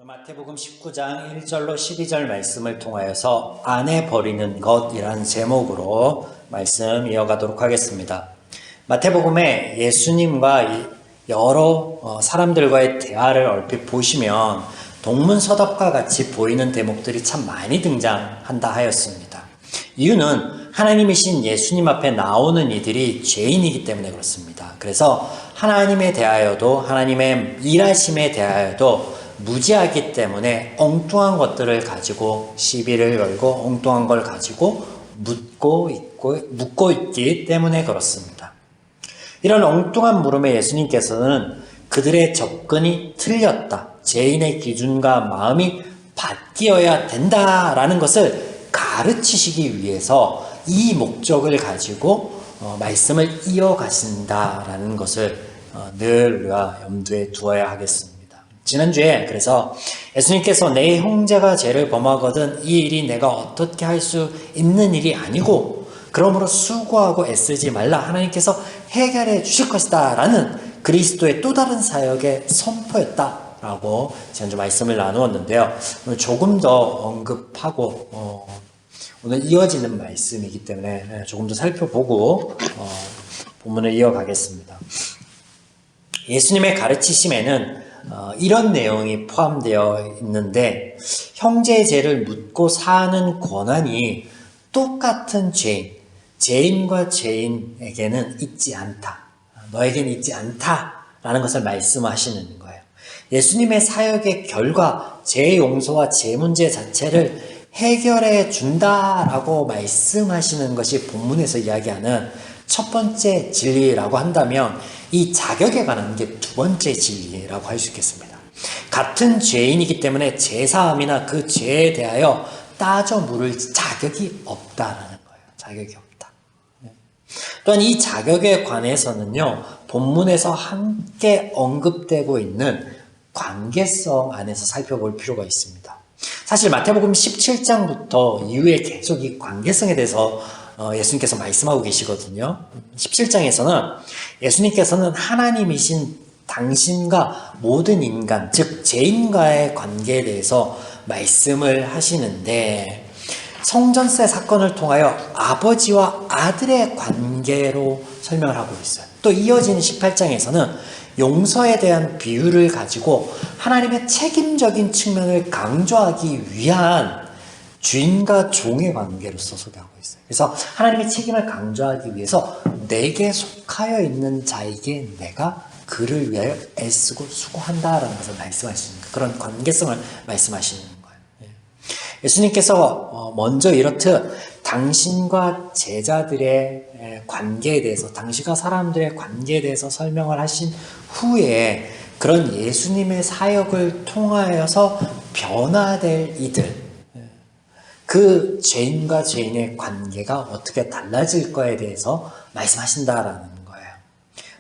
마태복음 19장 1절로 12절 말씀을 통하여서 아내 버리는 것이라는 제목으로 말씀 이어가도록 하겠습니다. 마태복음에 예수님과 여러 사람들과의 대화를 얼핏 보시면 동문서답과 같이 보이는 대목들이 참 많이 등장한다 하였습니다. 이유는 하나님이신 예수님 앞에 나오는 이들이 죄인이기 때문에 그렇습니다. 그래서 하나님에 대하여도 하나님의 일하심에 대하여도 무지하기 때문에 엉뚱한 것들을 가지고 시비를 걸고 엉뚱한 걸 가지고 묻고 있기 때문에 그렇습니다. 이런 엉뚱한 물음에 예수님께서는 그들의 접근이 틀렸다, 죄인의 기준과 마음이 바뀌어야 된다라는 것을 가르치시기 위해서 이 목적을 가지고 말씀을 이어가신다라는 것을 늘 우리가 염두에 두어야 하겠습니다. 지난주에 그래서 예수님께서 내 형제가 죄를 범하거든 이 일이 내가 어떻게 할 수 있는 일이 아니고 그러므로 수고하고 애쓰지 말라, 하나님께서 해결해 주실 것이다 라는 그리스도의 또 다른 사역의 선포였다라고 지난주 말씀을 나누었는데요. 오늘 조금 더 언급하고 오늘 이어지는 말씀이기 때문에 조금 더 살펴보고 본문을 이어가겠습니다. 예수님의 가르치심에는 이런 내용이 포함되어 있는데, 형제의 죄를 묻고 사는 권한이 똑같은 죄인과 죄인에게는 있지 않다, 너에게는 있지 않다라는 것을 말씀하시는 거예요. 예수님의 사역의 결과, 죄 용서와 죄 문제 자체를 해결해 준다라고 말씀하시는 것이 본문에서 이야기하는 첫 번째 진리라고 한다면, 이 자격에 관한 게 두 번째 진리라고 할 수 있겠습니다. 같은 죄인이기 때문에 죄사함이나 그 죄에 대하여 따져 물을 자격이 없다라는 거예요. 자격이 없다. 또한 이 자격에 관해서는요, 본문에서 함께 언급되고 있는 관계성 안에서 살펴볼 필요가 있습니다. 사실 마태복음 17장부터 이후에 계속 이 관계성에 대해서 예수님께서 말씀하고 계시거든요. 17장에서는 예수님께서는 하나님이신 당신과 모든 인간, 즉 죄인과의 관계에 대해서 말씀을 하시는데, 성전세 사건을 통하여 아버지와 아들의 관계로 설명을 하고 있어요. 또 이어지는 18장에서는 용서에 대한 비유를 가지고 하나님의 책임적인 측면을 강조하기 위한 주인과 종의 관계로서 소개하고 있어요. 그래서 하나님의 책임을 강조하기 위해서 내게 속하여 있는 자에게 내가 그를 위하여 애쓰고 수고한다라는 것을 말씀하시는 거예요. 그런 관계성을 말씀하시는 거예요. 예수님께서 먼저 이렇듯 당신과 제자들의 관계에 대해서, 당신과 사람들의 관계에 대해서 설명을 하신 후에 그런 예수님의 사역을 통하여서 변화될 이들, 그 죄인과 죄인의 관계가 어떻게 달라질 거에 대해서 말씀하신다라는 거예요.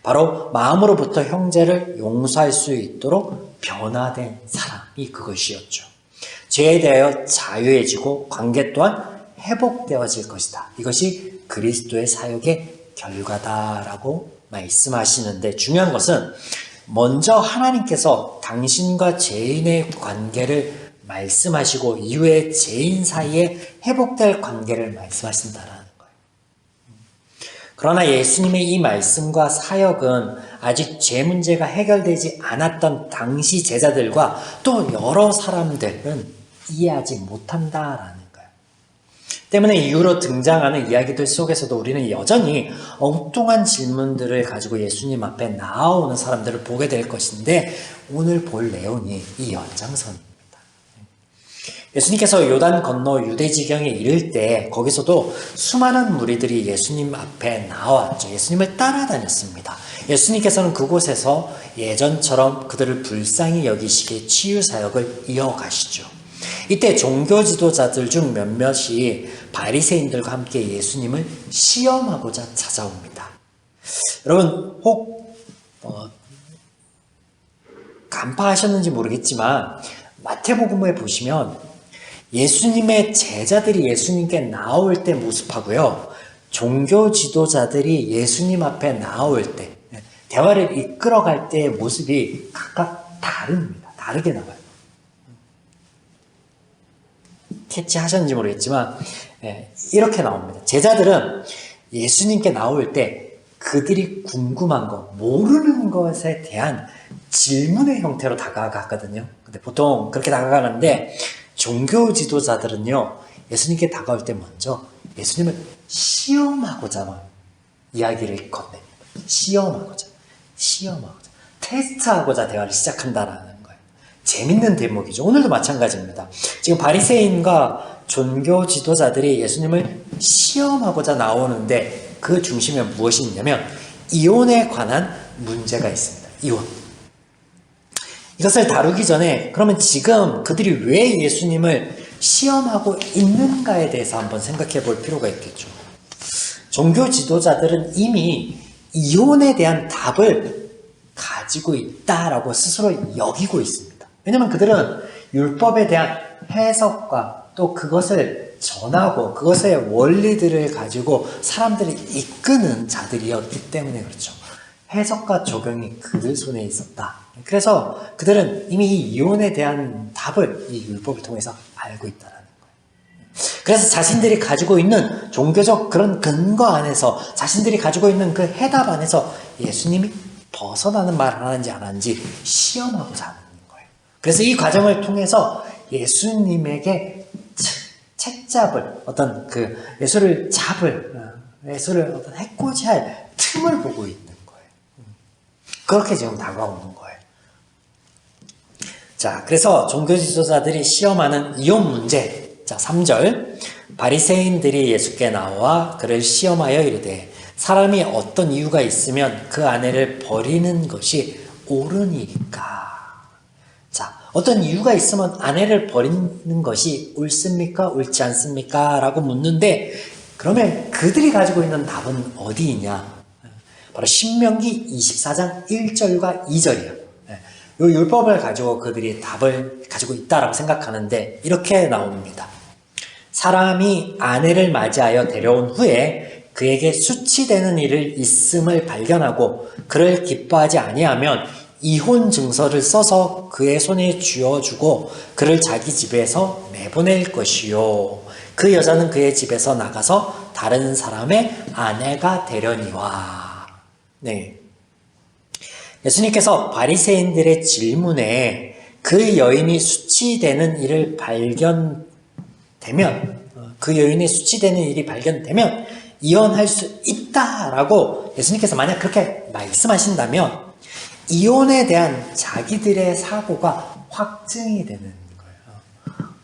바로 마음으로부터 형제를 용서할 수 있도록 변화된 사람이 그것이었죠. 죄에 대하여 자유해지고 관계 또한 회복되어질 것이다. 이것이 그리스도의 사역의 결과다라고 말씀하시는데, 중요한 것은 먼저 하나님께서 당신과 죄인의 관계를 말씀하시고 이후에 죄인 사이에 회복될 관계를 말씀하신다라는 거예요. 그러나 예수님의 이 말씀과 사역은 아직 죄 문제가 해결되지 않았던 당시 제자들과 또 여러 사람들은 이해하지 못한다라는 거예요. 때문에 이후로 등장하는 이야기들 속에서도 우리는 여전히 엉뚱한 질문들을 가지고 예수님 앞에 나오는 사람들을 보게 될 것인데, 오늘 볼 내용이 이 연장선입니다. 예수님께서 요단 건너 유대지경에 이를 때 거기서도 수많은 무리들이 예수님 앞에 나왔죠. 예수님을 따라다녔습니다. 예수님께서는 그곳에서 예전처럼 그들을 불쌍히 여기시기에 치유사역을 이어가시죠. 이때 종교 지도자들 중 몇몇이 바리새인들과 함께 예수님을 시험하고자 찾아옵니다. 여러분 혹 간파하셨는지 모르겠지만 마태복음에 보시면 예수님의 제자들이 예수님께 나올 때 모습하고요, 종교 지도자들이 예수님 앞에 나올 때, 대화를 이끌어갈 때의 모습이 각각 다릅니다. 다르게 나와요. 캐치하셨는지 모르겠지만 이렇게 나옵니다. 제자들은 예수님께 나올 때 그들이 궁금한 것, 모르는 것에 대한 질문의 형태로 다가갔거든요. 근데 보통 그렇게 다가가는데 종교 지도자들은요, 예수님께 다가올 때 먼저 예수님을 시험하고자 이야기를 건넵니다. 시험하고자, 테스트하고자 대화를 시작한다라는 거예요. 재밌는 대목이죠. 오늘도 마찬가지입니다. 지금 바리새인과 종교 지도자들이 예수님을 시험하고자 나오는데 그 중심에 무엇이 있냐면 이혼에 관한 문제가 있습니다. 이혼. 이것을 다루기 전에 그러면 지금 그들이 왜 예수님을 시험하고 있는가에 대해서 한번 생각해 볼 필요가 있겠죠. 종교 지도자들은 이미 이혼에 대한 답을 가지고 있다라고 스스로 여기고 있습니다. 왜냐하면 그들은 율법에 대한 해석과 또 그것을 전하고 그것의 원리들을 가지고 사람들을 이끄는 자들이었기 때문에 그렇죠. 해석과 적용이 그들 손에 있었다. 그래서 그들은 이미 이 이혼에 대한 답을 이 율법을 통해서 알고 있다는 거예요. 그래서 자신들이 가지고 있는 종교적 그런 근거 안에서 자신들이 가지고 있는 그 해답 안에서 예수님이 벗어나는 말을 하는지 안 하는지 시험하고자 하는 거예요. 그래서 이 과정을 통해서 예수님에게 책잡을 어떤 그 예수를 어떤 해코지 할 틈을 보고 있는 거예요. 그렇게 지금 다가오는 거예요. 자, 그래서 종교 지도자들이 시험하는 이혼 문제. 자, 3절. 바리새인들이 예수께 나와 그를 시험하여 이르되 사람이 어떤 이유가 있으면 그 아내를 버리는 것이 옳으니까. 자, 어떤 이유가 있으면 아내를 버리는 것이 옳습니까? 옳지 않습니까? 라고 묻는데 그러면 그들이 가지고 있는 답은 어디 있냐? 바로 신명기 24장 1절과 2절이에요. 이 율법을 가지고 그들이 답을 가지고 있다라고 생각하는데 이렇게 나옵니다. 사람이 아내를 맞이하여 데려온 후에 그에게 수치되는 일을 있음을 발견하고 그를 기뻐하지 아니하면 이혼 증서를 써서 그의 손에 쥐어주고 그를 자기 집에서 내보낼 것이요. 그 여자는 그의 집에서 나가서 다른 사람의 아내가 되려니와. 네. 예수님께서 바리새인들의 질문에 그 여인이 수치되는 일이 발견되면 이혼할 수 있다라고 예수님께서 만약 그렇게 말씀하신다면 이혼에 대한 자기들의 사고가 확증이 되는 거예요.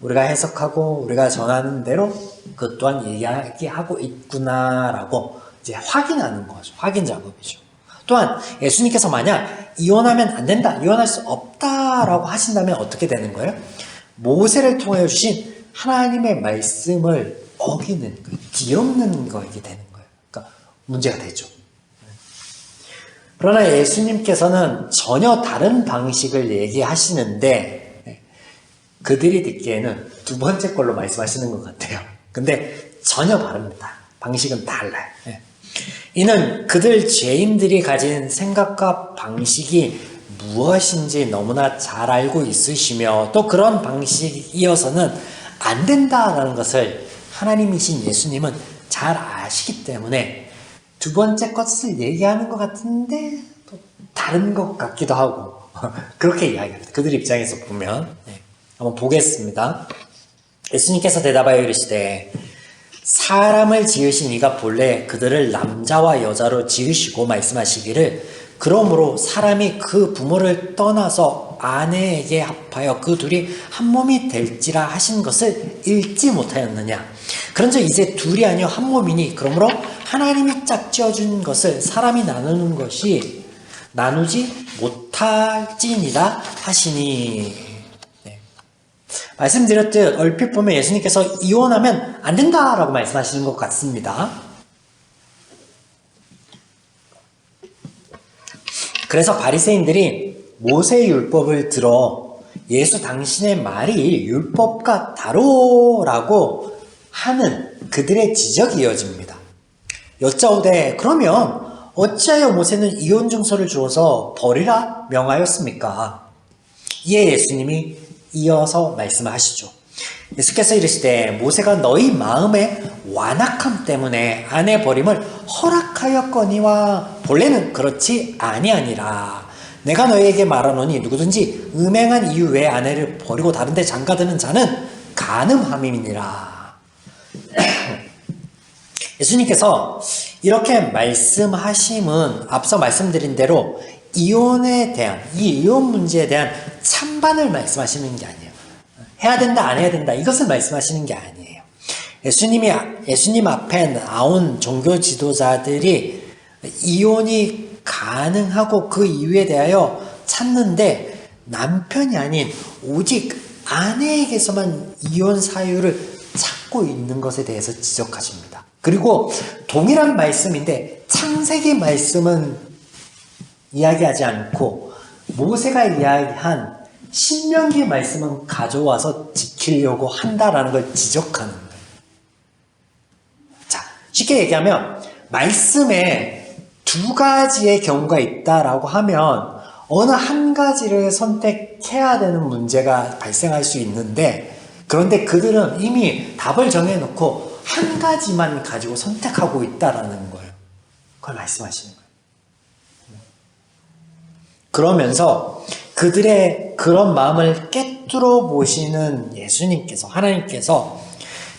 우리가 해석하고 우리가 전하는 대로 그것 또한 이야기하고 있구나라고 이제 확인하는 거죠. 확인 작업이죠. 또한 예수님께서 만약 이혼하면 안 된다, 이혼할 수 없다라고 하신다면 어떻게 되는 거예요? 모세를 통하여 주신 하나님의 말씀을 어기는 거예요. 뒤엎는 거이게 되는 거예요. 그러니까 문제가 되죠. 그러나 예수님께서는 전혀 다른 방식을 얘기하시는데 그들이 듣기에는 두 번째 걸로 말씀하시는 것 같아요. 근데 전혀 다릅니다. 방식은 달라요. 이는 그들 죄인들이 가진 생각과 방식이 무엇인지 너무나 잘 알고 있으시며 또 그런 방식이어서는 안 된다라는 것을 하나님이신 예수님은 잘 아시기 때문에 두 번째 것을 얘기하는 것 같은데 또 다른 것 같기도 하고 그렇게 이야기합니다. 그들 입장에서 보면 한번 보겠습니다. 예수님께서 대답하여 이르시되 사람을 지으신 이가 본래 그들을 남자와 여자로 지으시고 말씀하시기를 그러므로 사람이 그 부모를 떠나서 아내에게 합하여 그 둘이 한 몸이 될지라 하신 것을 읽지 못하였느냐. 그런즉 이제 둘이 아니요 한 몸이니 그러므로 하나님이 짝지어준 것을 사람이 나누는 것이 나누지 못할지니라 하시니. 말씀드렸듯 얼핏 보면 예수님께서 이혼하면 안 된다라고 말씀하시는 것 같습니다. 그래서 바리새인들이 모세의 율법을 들어 예수 당신의 말이 율법과 다르라고 하는 그들의 지적이 이어집니다. 여짜오되 그러면 어찌하여 모세는 이혼 증서를 주어서 버리라 명하였습니까? 이에 예수님이 이어서 말씀하시죠. 예수께서 이르시되 모세가 너희 마음의 완악함 때문에 아내 버림을 허락하였거니와 본래는 그렇지 아니하니라. 내가 너희에게 말하노니 누구든지 음행한 이유 외에 아내를 버리고 다른 데 장가드는 자는 간음함이니라. 예수님께서 이렇게 말씀하심은 앞서 말씀드린 대로 이혼에 대한, 이 이혼 문제에 대한 찬반을 말씀하시는 게 아니에요. 해야 된다, 안 해야 된다, 이것을 말씀하시는 게 아니에요. 예수님 앞에 나온 종교 지도자들이 이혼이 가능하고 그 이유에 대하여 찾는데 남편이 아닌 오직 아내에게서만 이혼 사유를 찾고 있는 것에 대해서 지적하십니다. 그리고 동일한 말씀인데 창세기 말씀은 이야기하지 않고 모세가 이야기한 신명기 말씀은 가져와서 지키려고 한다라는 걸 지적하는 거예요. 자, 쉽게 얘기하면 말씀에 두 가지의 경우가 있다라고 하면 어느 한 가지를 선택해야 되는 문제가 발생할 수 있는데, 그런데 그들은 이미 답을 정해놓고 한 가지만 가지고 선택하고 있다라는 거예요. 그걸 말씀하시는 거예요. 그러면서 그들의 그런 마음을 꿰뚫어 보시는 예수님께서, 하나님께서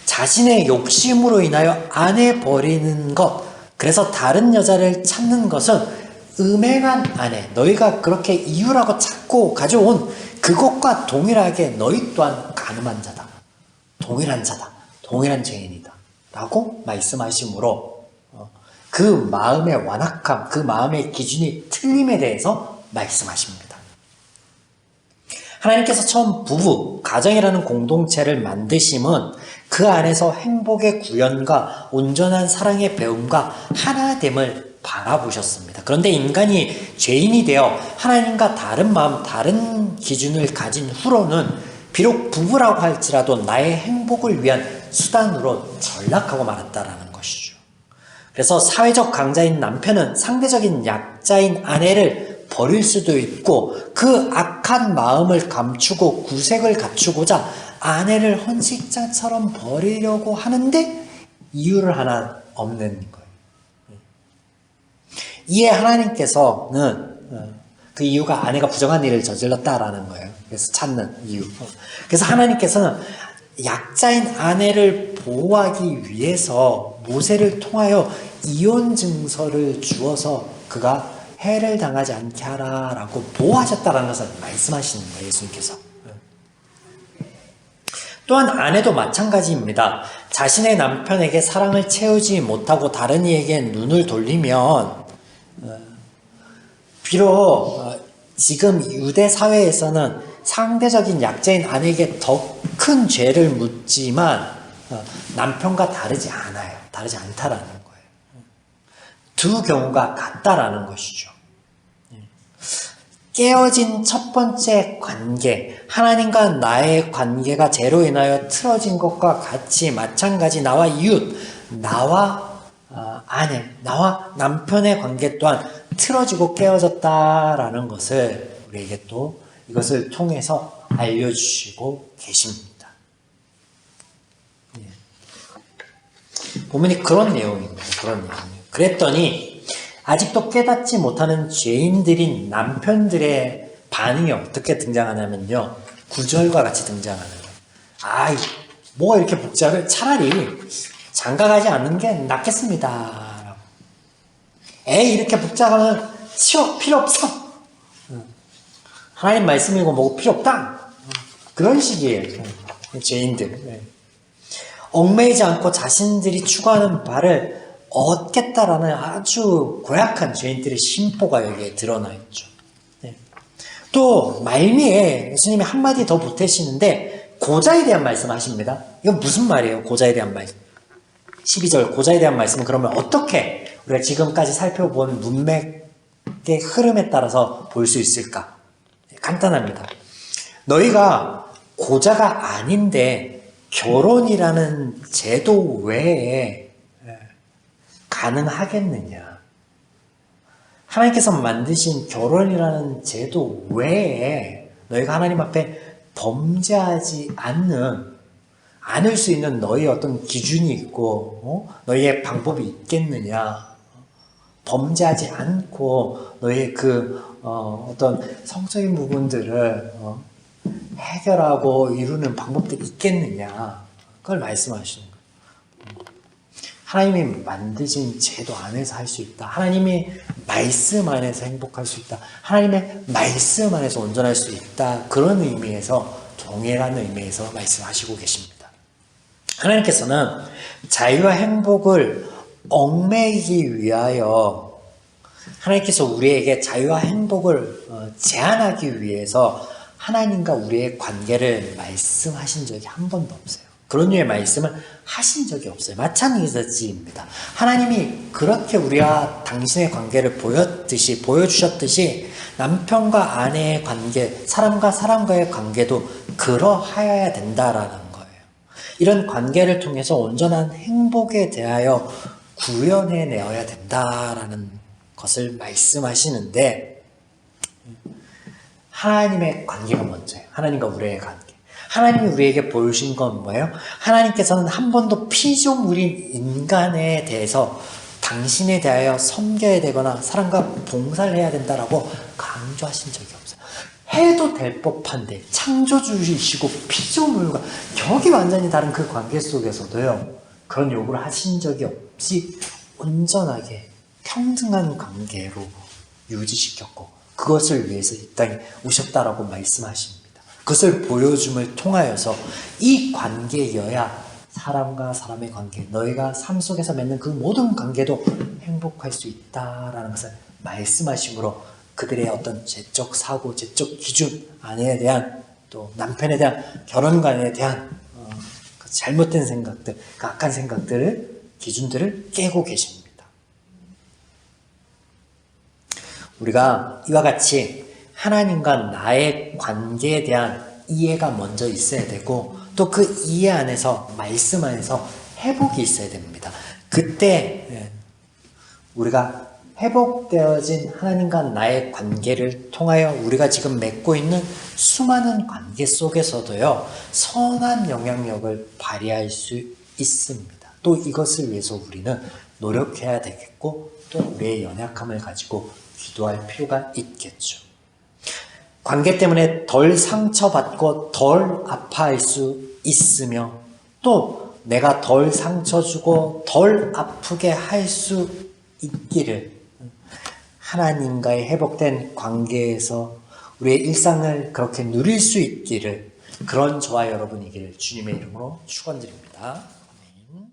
자신의 욕심으로 인하여 아내 버리는 것, 그래서 다른 여자를 찾는 것은 음행한 아내, 너희가 그렇게 이유라고 찾고 가져온 그것과 동일하게 너희 또한 간음한 자다, 동일한 자다, 동일한 죄인이다 라고 말씀하시므로 그 마음의 완악함, 그 마음의 기준이 틀림에 대해서 말씀하십니다. 하나님께서 처음 부부, 가정이라는 공동체를 만드심은 그 안에서 행복의 구현과 온전한 사랑의 배움과 하나됨을 바라보셨습니다. 그런데 인간이 죄인이 되어 하나님과 다른 마음, 다른 기준을 가진 후로는 비록 부부라고 할지라도 나의 행복을 위한 수단으로 전락하고 말았다라는 것이죠. 그래서 사회적 강자인 남편은 상대적인 약자인 아내를 버릴 수도 있고 그 악한 마음을 감추고 구색을 갖추고자 아내를 헌식자처럼 버리려고 하는데 이유를 하나 없는 거예요. 이에 하나님께서는 그 이유가 아내가 부정한 일을 저질렀다라는 거예요. 그래서 찾는 이유. 그래서 하나님께서는 약자인 아내를 보호하기 위해서 모세를 통하여 이혼 증서를 주어서 그가 해를 당하지 않게 하라라고 보호하셨다라는 것을 말씀하시는 거예요, 예수님께서. 또한 아내도 마찬가지입니다. 자신의 남편에게 사랑을 채우지 못하고 다른 이에게 눈을 돌리면 비록 지금 유대 사회에서는 상대적인 약자인 아내에게 더 큰 죄를 묻지만 남편과 다르지 않아요. 다르지 않다라는 거예요. 두 경우가 같다라는 것이죠. 깨어진 첫 번째 관계, 하나님과 나의 관계가 죄로 인하여 틀어진 것과 같이 마찬가지 나와 이웃, 나와 아내, 나와 남편의 관계 또한 틀어지고 깨어졌다라는 것을 우리에게 또 이것을 통해서 알려주시고 계십니다. 본문이 그런 내용입니다. 그런 내용이에요. 그랬더니 아직도 깨닫지 못하는 죄인들인 남편들의 반응이 어떻게 등장하냐면요. 9절과 같이 등장하는 거예요. 뭐가 이렇게 복잡해? 차라리 장가가지 않는 게 낫겠습니다. 이렇게 복잡하면 필요 없어. 하나님 말씀이고 뭐고 필요 없다. 그런 식이에요. 죄인들. 얽매이지 않고 자신들이 추구하는 바를 얻겠다라는 아주 고약한 죄인들의 심보가 여기에 드러나 있죠. 또 말미에 예수님이 한마디 더 보태시는데 고자에 대한 말씀하십니다. 이건 무슨 말이에요? 고자에 대한 말씀. 12절 고자에 대한 말씀은 그러면 어떻게 우리가 지금까지 살펴본 문맥의 흐름에 따라서 볼 수 있을까? 간단합니다. 너희가 고자가 아닌데 결혼이라는 제도 외에 가능하겠느냐? 하나님께서 만드신 결혼이라는 제도 외에 너희가 하나님 앞에 범죄하지 않는 않을 수 있는 너의 어떤 기준이 있고 너의 방법이 있겠느냐. 범죄하지 않고 너의 어떤 성적인 부분들을 해결하고 이루는 방법들이 있겠느냐. 그걸 말씀하시는 거예요. 하나님이 만드신 제도 안에서 할 수 있다. 하나님이 말씀 안에서 행복할 수 있다. 하나님의 말씀 안에서 온전할 수 있다. 그런 의미에서 동일한 의미에서 말씀하시고 계십니다. 하나님께서는 자유와 행복을 얽매이기 위하여 하나님께서 우리에게 자유와 행복을 제한하기 위해서 하나님과 우리의 관계를 말씀하신 적이 한 번도 없어요. 그런 류의 말씀을 하신 적이 없어요. 마찬가지입니다. 하나님이 그렇게 우리와 당신의 관계를 보여주셨듯이 남편과 아내의 관계, 사람과 사람과의 관계도 그러하여야 된다라는 거예요. 이런 관계를 통해서 온전한 행복에 대하여 구현해내어야 된다라는 것을 말씀하시는데 하나님의 관계가 먼저예요. 하나님과 우리의 관계. 하나님이 우리에게 보여주신 건 뭐예요? 하나님께서는 한 번도 피조물인 인간에 대해서 당신에 대하여 섬겨야 되거나 사랑과 봉사를 해야 된다라고 강조하신 적이 없어요. 해도 될 법한데 창조주이시고 피조물과 격이 완전히 다른 그 관계 속에서도요. 그런 요구를 하신 적이 없이 온전하게 평등한 관계로 유지시켰고 그것을 위해서 이 땅에 오셨다라고 말씀하십니다. 그것을 보여줌을 통하여서 이 관계여야 사람과 사람의 관계, 너희가 삶 속에서 맺는 그 모든 관계도 행복할 수 있다라는 것을 말씀하심으로 그들의 어떤 제적 사고, 제적 기준, 아내에 대한 또 남편에 대한 결혼관에 대한 그 잘못된 생각들, 그 악한 생각들을 기준들을 깨고 계십니다. 우리가 이와 같이 하나님과 나의 관계에 대한 이해가 먼저 있어야 되고 또 그 이해 안에서 말씀 안에서 회복이 있어야 됩니다. 그때 우리가 회복되어진 하나님과 나의 관계를 통하여 우리가 지금 맺고 있는 수많은 관계 속에서도요 선한 영향력을 발휘할 수 있습니다. 또 이것을 위해서 우리는 노력해야 되겠고 또 우리의 연약함을 가지고 기도할 필요가 있겠죠. 관계 때문에 덜 상처받고 덜 아파할 수 있으며 또 내가 덜 상처 주고 덜 아프게 할 수 있기를 하나님과의 회복된 관계에서 우리의 일상을 그렇게 누릴 수 있기를 그런 저와 여러분이기를 주님의 이름으로 축원드립니다. 아멘.